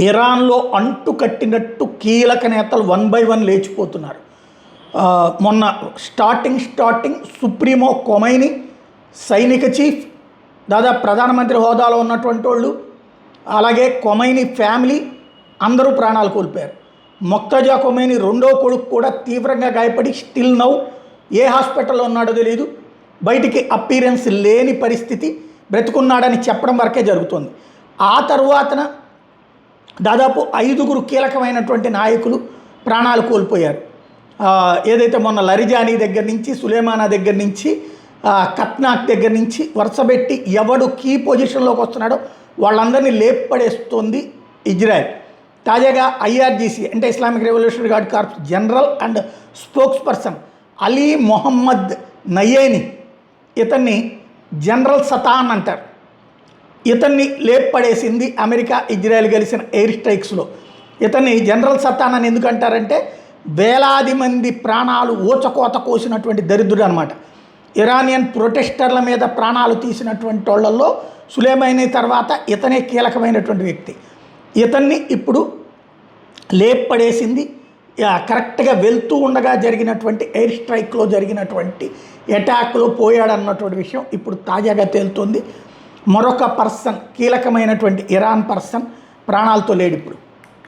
ఇరాన్లో అంటు కట్టినట్టు కీలక నేతలు వన్ బై వన్ లేచిపోతున్నారు. మొన్న స్టార్టింగ్ సుప్రీమో ఖొమైనీ, సైనిక చీఫ్, దాదాపు ప్రధానమంత్రి హోదాలో ఉన్నటువంటి వాళ్ళు, అలాగే ఖొమైనీ ఫ్యామిలీ అందరూ ప్రాణాలు కోల్పోయారు. మొక్తజా ఖొమైనీ రెండో కొడుకు కూడా తీవ్రంగా గాయపడి స్టిల్ నౌ ఏ హాస్పిటల్లో ఉన్నాడో తెలియదు, బయటికి అపీరెన్స్ లేని పరిస్థితి, బ్రతుకున్నాడని చెప్పడం వరకే జరుగుతుంది. ఆ తరువాతన దాదాపు 5గురు కీలకమైనటువంటి నాయకులు ప్రాణాలు కోల్పోయారు. ఏదైతే మొన్న లరిజానీ దగ్గర నుంచి, సులేమానా దగ్గర నుంచి, కత్నాక్ దగ్గర నుంచి వరుసపెట్టి ఎవడు కీ పొజిషన్లోకి వస్తున్నాడో వాళ్ళందరినీ లేపడేస్తుంది ఇజ్రాయెల్. తాజాగా ఐఆర్జీసీ అంటే Islamic revolutionary guard corps general and spokesperson Ali Mohammad Naeini, ఇతన్ని జనరల్ సతాన్ అంటారు, ఇతన్ని లేపడేసింది అమెరికా ఇజ్రాయెల్ కలిసిన ఎయిర్ స్ట్రైక్స్లో. ఇతన్ని జనరల్ సతాన్ అని ఎందుకంటారంటే వేలాది మంది ప్రాణాలు ఊచకోత కోసినటువంటి దరిద్రుడు అనమాట. ఇరానియన్ ప్రొటెస్టర్ల మీద ప్రాణాలు తీసినటువంటి వాళ్ళల్లో సులేమానీ తర్వాత ఇతనే కీలకమైనటువంటి వ్యక్తి. ఇతన్ని ఇప్పుడు లేపడేసింది. కరెక్ట్గా వెళ్తూ ఉండగా జరిగినటువంటి ఎయిర్ స్ట్రైక్లో జరిగినటువంటి అటాక్లో పోయాడన్నటువంటి విషయం ఇప్పుడు తాజాగా తేలుతోంది. మరొక పర్సన్, కీలకమైనటువంటి ఇరాన్ పర్సన్ ప్రాణాలతో లేడు ఇప్పుడు.